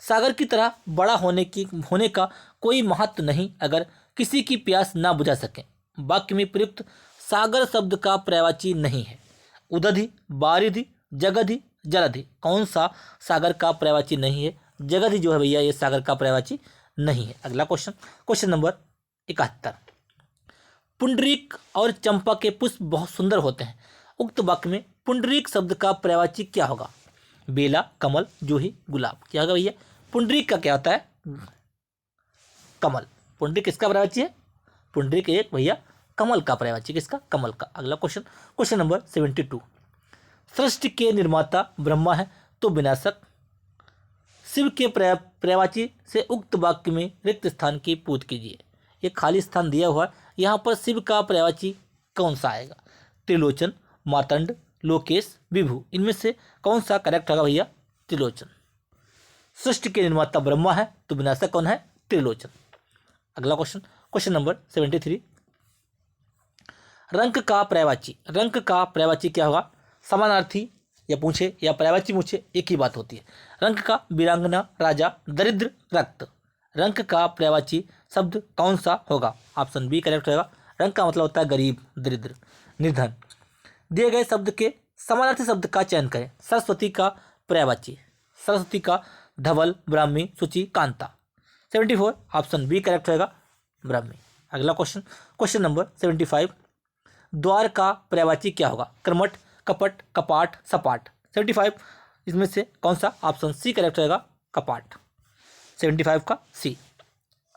सागर की तरह बड़ा होने का कोई महत्व नहीं अगर किसी की प्यास ना बुझा सके। वाक्य में प्रयुक्त सागर शब्द का पर्यायवाची नहीं है। उदधि, बारिधि, जगधि, जलधि। कौन सा सागर का पर्यायवाची नहीं है? जगधि जो है भैया ये सागर का पर्यायवाची नहीं है। अगला क्वेश्चन, क्वेश्चन नंबर 71, पुंडरीक और चंपा के पुष्प बहुत सुंदर होते हैं। उक्त वाक्य में पुंडरीक शब्द का पर्यायवाची क्या होगा? बेला, कमल, जूही, गुलाब। क्या होगा भैया? पुंडरीक का क्या होता है? कमल। पुंडरीक किसका पर्यायवाची है? पुंडरीक एक भैया कमल का पर्यायवाची। किसका? कमल का। अगला क्वेश्चन, क्वेश्चन नंबर 72, सृष्टि के निर्माता ब्रह्मा है तो विनाशक शिव के पर्यायवाची से उक्त वाक्य में रिक्त स्थान की पूर्ति कीजिए। ये खाली स्थान दिया हुआ है, यहाँ पर शिव का पर्यायवाची कौन सा आएगा? त्रिलोचन, मार्तंड, लोकेश, विभु, इनमें से कौन सा करेक्ट होगा भैया? त्रिलोचन। सृष्टि के निर्माता ब्रह्मा है, तो विनाशक कौन है? त्रिलोचन। अगला क्वेश्चन, क्वेश्चन नंबर 73। रंक का पर्यायवाची, रंक का पर्यायवाची क्या होगा? समानार्थी या पूछे या पर्यायवाची पूछे, एक ही बात होती है। रंक का वीरांगना, राजा, दरिद्र, रक्त। रंक का पर्यायवाची शब्द कौन सा होगा? ऑप्शन बी करेक्ट होगा। रंक का मतलब होता है गरीब, दरिद्र, निर्धन। दिए गए शब्द के समानार्थी शब्द का चयन करें। सरस्वती का पर्यायवाची, सरस्वती का धवल, ब्राह्मी, सूची, कांता। 74 ऑप्शन बी करेक्ट होगा, ब्राह्मी। अगला क्वेश्चन, क्वेश्चन नंबर 75। द्वार का पर्यायवाची क्या होगा? कर्मठ, कपट, कपाट, सपाट। 75 इसमें से कौन सा? ऑप्शन सी करेक्ट होगा, कपाट। 75 का सी।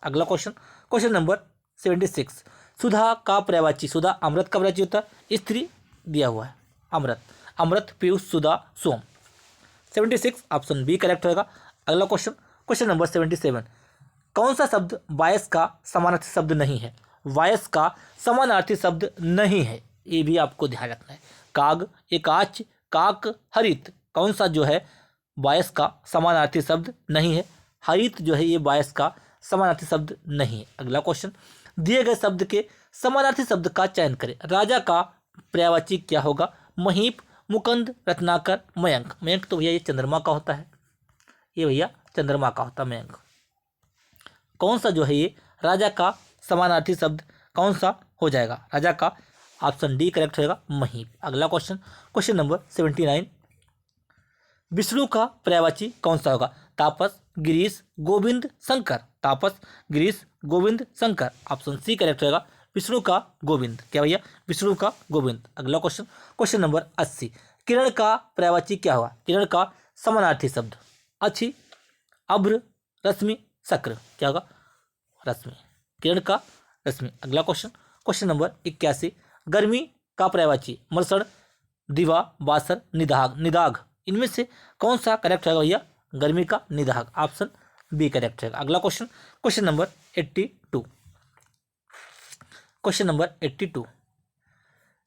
अगला क्वेश्चन, क्वेश्चन नंबर 76। सुधा का पर्यायवाची, सुधा अमृत का पर्यायवाची होता है, स्त्री दिया हुआ है, अमृत, अमृत, पीयूष, सुधा, सोम। 76 ऑप्शन बी करेक्ट होगा। अगला क्वेश्चन, क्वेश्चन नंबर 77। कौन सा शब्द वायस का समानार्थी शब्द नहीं है? वायस का समानार्थी शब्द नहीं है, ये भी आपको ध्यान रखना है। काग, एकाच, काक, हरित, कौन सा जो है वायस का समानार्थी शब्द नहीं है? हरित जो है ये वायस का समानार्थी शब्द नहीं है। अगला क्वेश्चन, दिए गए शब्द के समानार्थी शब्द का चयन करें। राजा का पर्यायवाची क्या होगा? महीप, मुकुंद, रत्नाकर, मयंक। मयंक तो भैया ये चंद्रमा का होता है, ये भैया चंद्रमा का होता है मयंक। कौन सा जो है ये राजा का समानार्थी शब्द कौन सा हो जाएगा? राजा का ऑप्शन डी करेक्ट होगा, महीप। अगला क्वेश्चन, क्वेश्चन नंबर 79। विष्णु का पर्यायवाची कौन सा होगा? तापस, गिरीश, गोविंद, शंकर। तापस, Girish, Govind, Shankar. Option C correct होगा, विष्णु का गोविंद। क्या भैया? विष्णु का गोविंद। अगला क्वेश्चन, क्वेश्चन नंबर 80। किरण का पर्यायवाची क्या होगा? किरण का समानार्थी शब्द अच्छी, अभ्र, रश्मि, शक्र। क्या होगा? रश्मि। किरण का रश्मि। अगला क्वेश्चन, क्वेश्चन नंबर 81। गर्मी का पर्यायवाची मर्सण, दिवा, बासर, निदाग, निदाग, इनमें से कौन सा करेक्ट होगा भैया? गर्मी का निदाग, ऑप्शन बी करेक्ट होगा। अगला question, question number 82। Question number 82।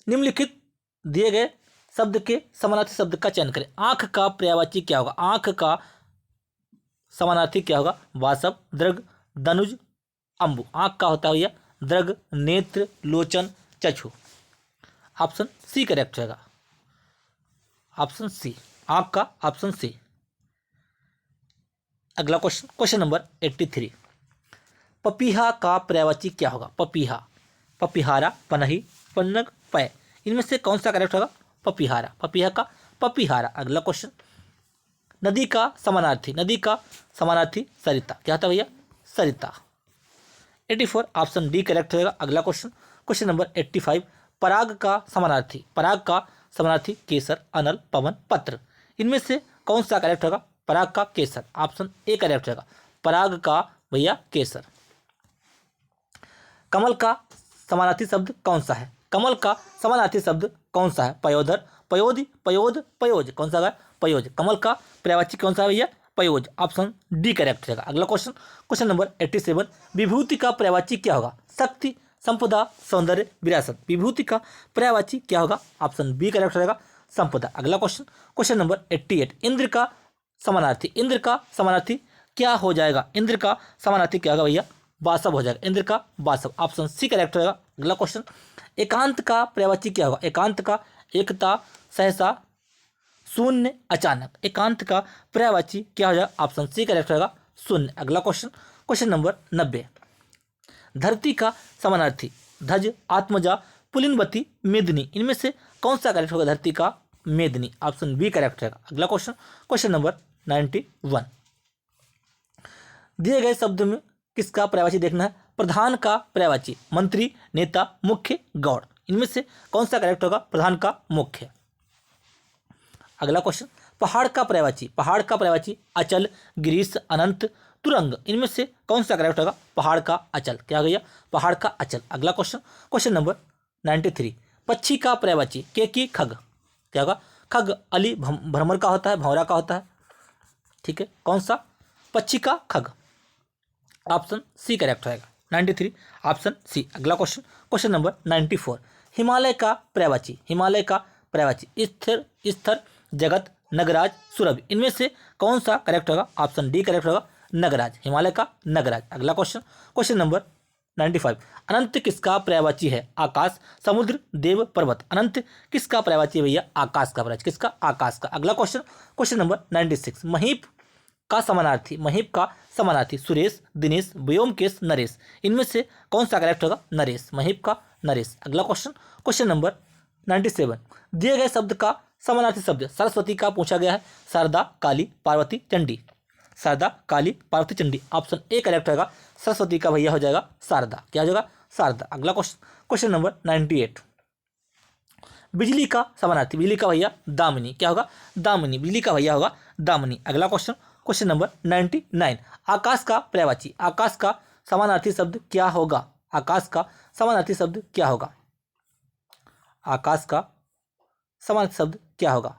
निम्नलिखित दिए गए शब्द के समानार्थी शब्द का चयन करें। आंख का पर्यायवाची क्या होगा? आंख का समानार्थी क्या होगा? वासव, दृग, धनुज, अंबु। आंख का होता है भैया दृग, नेत्र, लोचन, चक्षु। ऑप्शन सी करेक्ट होगा, ऑप्शन सी, आंख का ऑप्शन सी। अगला क्वेश्चन, क्वेश्चन नंबर 83। पपीहा का पर्यायवाची क्या होगा? पपीहा, पपीहारा, पनही, पन्नग, पै, इनमें से कौन सा करेक्ट होगा? पपीहारा। पपीहा का पपीहारा। अगला क्वेश्चन, नदी का समानार्थी, नदी का समानार्थी सरिता। क्या था भैया? सरिता। 84 ऑप्शन डी करेक्ट होगा। अगला क्वेश्चन, क्वेश्चन नंबर 85। पराग का समानार्थी, पराग का समानार्थी केसर, अनल, पवन, पत्र, इनमें से कौन सा करेक्ट होगा? पराग का केसर। ऑप्शन ए करेक्ट होगा, पराग का भैया केसर। कमल का समानार्थी शब्द कौन सा है? कमल का समानार्थी शब्द कौन सा है? पयोधर, पयोधि, पयोध, पयोज, कौन सा है? पयोज। कमल का पर्यायवाची कौन सा है भैया? पयोज। ऑप्शन डी करेक्ट रहेगा। अगला क्वेश्चन, क्वेश्चन नंबर 87। विभूति का पर्यायवाची क्या होगा? शक्ति, संपदा, सौंदर्य, विरासत। विभूति का पर्यायवाची क्या होगा? ऑप्शन बी करेक्ट रहेगा, संपदा। अगला क्वेश्चन, क्वेश्चन नंबर 88। इंद्र का समानार्थी, इंद्र का समानार्थी क्या हो जाएगा? इंद्र का समानार्थी क्या होगा भैया? वासव हो जाएगा, इंद्र का वासव। ऑप्शन सी करेक्ट रहेगा। अगला क्वेश्चन, एकांत का पर्यायवाची क्या होगा? एकांत का एकता, सहसा, शून्य, अचानक। एकांत का पर्यायवाची क्या हो जाएगा? ऑप्शन सी करेक्ट रहेगा, शून्य। अगला क्वेश्चन, क्वेश्चन नंबर 90। धरती का समानार्थी ध्वज, आत्मजा, पुलिनवती, मेदिनी, इनमें से कौन सा करेक्ट होगा? धरती का मेदिनी। ऑप्शन बी करेक्ट रहेगा। अगला क्वेश्चन, क्वेश्चन नंबर 91। दिए गए शब्द में किसका पर्यायवाची देखना है? प्रधान का पर्यायवाची मंत्री, नेता, मुख्य, गौड़, इनमें से कौन सा करेक्ट होगा? प्रधान का मुख्य। अगला क्वेश्चन, पहाड़ का पर्यायवाची, पहाड़ का पर्यायवाची अचल, गिरीश, अनंत, तुरंग, इनमें से कौन सा करेक्ट होगा? पहाड़ का अचल। क्या हो गया? पहाड़ का अचल। अगला क्वेश्चन, क्वेश्चन नंबर 93। पक्षी का पर्यायवाची केकी, खग, क्या होगा? खग, अली, भ्रमर का होता है, भंवरा का होता है, ठीक है, कौन सा? पक्षी का खग, ऑप्शन सी करेक्ट रहेगा। 93 ऑप्शन सी। अगला क्वेश्चन, क्वेश्चन नंबर 94, हिमालय का पर्यायवाची, हिमालय का पर्यायवाची स्थिर, स्थिर, जगत, नगराज, सुरभि, इनमें से कौन सा करेक्ट होगा? ऑप्शन डी करेक्ट होगा, नगराज, हिमालय का नगराज। अगला क्वेश्चन, क्वेश्चन नंबर 95, अनंत किसका पर्यायवाची है? आकाश, समुद्र, देव, पर्वत। अनंत किसका पर्यायवाची है भैया? आकाश का पर्यायवाची, किसका? आकाश का। अगला क्वेश्चन, क्वेश्चन नंबर 96, महीप का समानार्थी, महीप का समानार्थी, सुरेश, दिनेश, व्योमकेश, नरेश, इनमें से कौन सा करेक्ट होगा? नरेश, महीप का नरेश। अगला क्वेश्चन, क्वेश्चन नंबर 97, दिए गए शब्द का समानार्थी शब्द सरस्वती का पूछा गया है। Sharada, Kali, Parvati, Chandi, Sharada, Kali, Parvati, Chandi, option A correct होगा, सरस्वती का भैया हो जाएगा शारदा। क्या हो जाएगा? शारदा। अगला क्वेश्चन, क्वेश्चन नंबर 98, बिजली का समानार्थी, बिजली का भैया दामिनी, क्या होगा? दामिनी, बिजली का भैया होगा दामिनी। अगला क्वेश्चन, क्वेश्चन नंबर 99, आकाश का पर्यायवाची, आकाश का समानार्थी शब्द क्या होगा? आकाश का समानार्थी शब्द क्या होगा? आकाश का समानार्थी शब्द क्या होगा?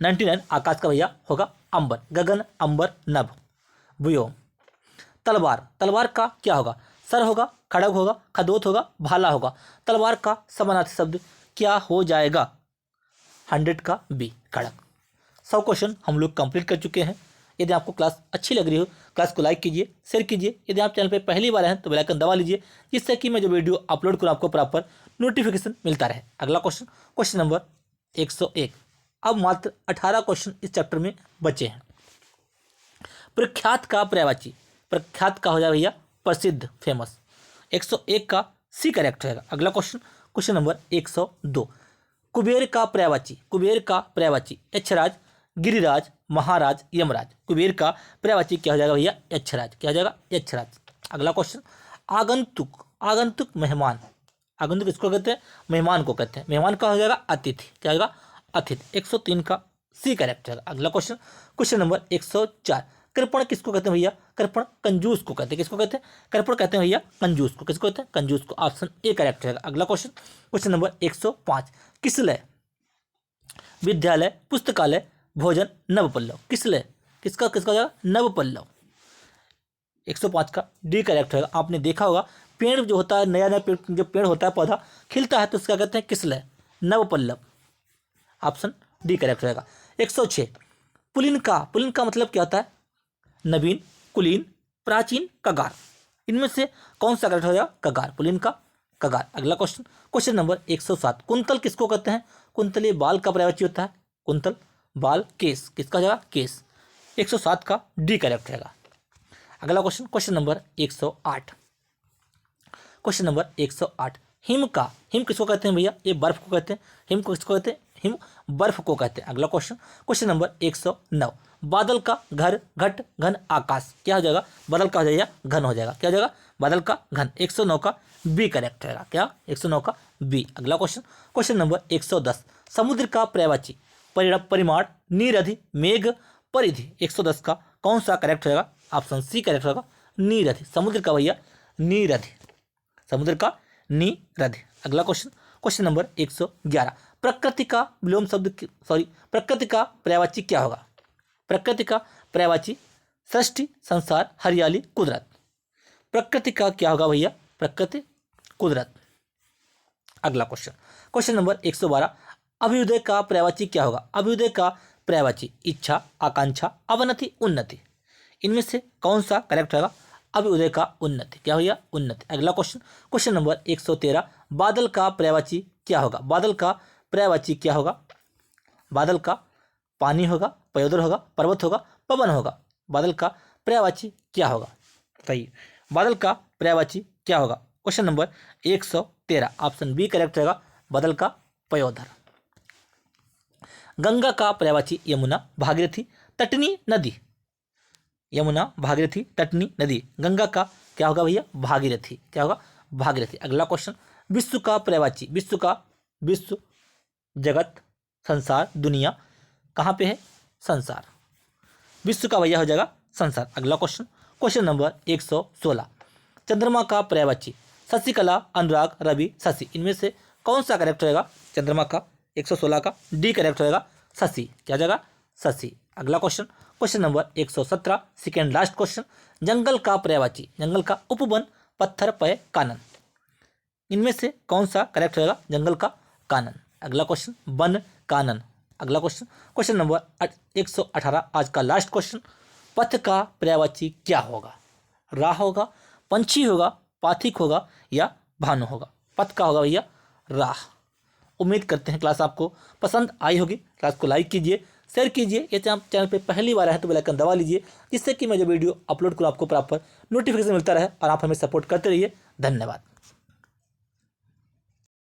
99 आकाश का भैया होगा अंबर, गगन, अंबर, नभ, व्योम। तलवार, तलवार का क्या होगा? सर होगा, खड़ग होगा, खदोत होगा, भाला होगा। तलवार का समानार्थी शब्द क्या हो जाएगा? 100 का बी, खड़ग। 100 क्वेश्चन हम लोग कंप्लीट कर चुके हैं। यदि आपको क्लास अच्छी लग रही हो, क्लास को लाइक कीजिए, शेयर कीजिए। यदि आप चैनल पर पहली बार हैं तो बेल आइकन दबा लीजिए, जिससे कि मैं जो वीडियो अपलोड करूँ आपको प्रॉपर नोटिफिकेशन मिलता रहे। अगला क्वेश्चन, क्वेश्चन नंबर 101, अब मात्र 18 क्वेश्चन इस चैप्टर में बचे हैं। प्रख्यात का पर्यायवाची, प्रख्यात का हो जाए भैया प्रसिद्ध, फेमस। 101 का सी करेक्ट रहेगा। अगला क्वेश्चन, क्वेश्चन नंबर 102, कुबेर का पर्यायवाची, कुबेर का पर्यायवाची यक्षराज, गिरिराज, महाराज, यमराज। कुबेर का पर्यायवाची क्या हो जाएगा भैया? यक्षराज। क्या हो जाएगा? यक्षराज। अगला क्वेश्चन, आगंतुक, आगंतुक मेहमान, आगंतुक किसको कहते हैं? मेहमान को कहते हैं। मेहमान का हो जाएगा अतिथि, क्या होगा? अतिथि। 103 का सी करेक्ट है। अगला क्वेश्चन, क्वेश्चन नंबर 104, कृपण किसको कहते हैं भैया? कृपण कंजूस को कहते हैं। किसको कहते हैं? कृपण कहते हैं भैया कंजूस को। किसको कहते हैं? कंजूस को। ऑप्शन ए करेक्ट है। अगला क्वेश्चन, क्वेश्चन नंबर 105, किसलय, विद्यालय, पुस्तकालय, भोजन, नवपल्लव। किसलय किसका किसका हो जाएगा? नवपल्लव। 105 का डी करेक्ट होगा। आपने देखा होगा पेड़ जो होता है, नया नया पेड़, जो पेड़ होता है, पौधा खिलता है तो उसका कहते हैं Kislay, Navpallav. Option D correct रहेगा। 106, पुलिन का, पुलिन का मतलब क्या होता है? नवीन, कुलीन, प्राचीन, कगार, इनमें से कौन सा करेक्ट हो जाएगा? कगार, पुलिन का कगार। अगला क्वेश्चन, क्वेश्चन नंबर 107, कुंतल किसको कहते हैं? कुंतल ये बाल का पर्यायवाची होता है। कुंतल, बाल, केस, किसका हो जाएगा? केस। 107 का डी करेक्ट रहेगा। अगला question, question number 108, question number 108, him का, हिम किसको कहते हैं भैया? ये बर्फ को कहते हैं। हिम को किसको कहते हैं? हिम बर्फ को कहते हैं। अगला क्वेश्चन, क्वेश्चन नंबर 109, बादल का घर, घट, घन, आकाश, क्या हो जाएगा? बादल का हो जाएगा घन हो जाएगा। क्या हो जाएगा? बादल का घन। 109 का बी करेक्ट रहेगा। क्या? 109 का बी। अगला क्वेश्चन, क्वेश्चन नंबर 110, समुद्र का पर्यायवाची, परिमाण, नीरधि, मेघ, परिधि। 110 का कौन सा करेक्ट रहेगा? ऑप्शन सी करेक्ट होगा, नीरधि। समुद्र का भैया नीरधि, समुद्र का नीरधि। अगला क्वेश्चन, क्वेश्चन नंबर 111, प्रकृति का विलोम शब्द, प्रकृति का पर्यायवाची क्या होगा? प्रकृति का पर्यायवाची सृष्टि, संसार, हरियाली, कुदरत। प्रकृति का क्या होगा भैया? प्रकृति, कुदरत। अगला क्वेश्चन, क्वेश्चन नंबर 112, अभ्युदय का पर्यायवाची क्या होगा? अभ्युदय का पर्यायवाची इच्छा, आकांक्षा, अवनति, उन्नति, इनमें से कौन सा करेक्ट होगा? अभ्युदय का उन्नति। क्या भैया? उन्नति। अगला क्वेश्चन, क्वेश्चन नंबर 113, बादल का पर्यायवाची क्या होगा? बादल का पर्यायवाची क्या होगा? बादल का पानी होगा, पयोदर होगा, पर्वत होगा, पवन होगा। बादल का पर्यायवाची क्या होगा? सही, बादल का पर्यायवाची क्या होगा? Question number 113, option B correct रहेगा, बादल का पयोधर। गंगा का पर्यायवाची यमुना, भागीरथी, तटनी नदी। यमुना, भागीरथी, तटनी नदी। गंगा का क्या होगा भैया? भागीरथी। क्या होगा? भागीरथी। अगला क्वेश्चन, विश्व का पर्यायवाची, विश्व का, विश्व, जगत, संसार, दुनिया, कहाँ पे है? संसार। विश्व का भैया हो जाएगा संसार। अगला क्वेश्चन, क्वेश्चन नंबर 116, चंद्रमा का पर्यायवाची, शशिकला, अनुराग, रवि, शशि, इनमें से कौन सा करेक्ट रहेगा? चंद्रमा का 116 का डी करेक्ट रहेगा, शशि। क्या जाएगा? शशि। अगला question, question number 117, second last question. जंगल का पर्यायवाची, जंगल का उपवन, पत्थर, पय, कानन, इनमें से कौन सा करेक्ट होगा? जंगल का कानन। अगला क्वेश्चन, वन कानन। अगला क्वेश्चन, क्वेश्चन नंबर 118, आज का लास्ट क्वेश्चन। पथ का पर्यायवाची क्या होगा? राह होगा, पंछी होगा, पाथिक होगा या भानु होगा? पथ का होगा भैया राह। उम्मीद करते हैं क्लास आपको पसंद आई होगी। क्लास को लाइक कीजिए, शेयर कीजिए। यदि आप चैनल पे पहली बार आए तो बेल आइकन दबा लीजिए, जिससे कि मैं जो वीडियो अपलोड करूँ आपको प्रॉपर नोटिफिकेशन मिलता रहे और आप हमें सपोर्ट करते रहिए। धन्यवाद।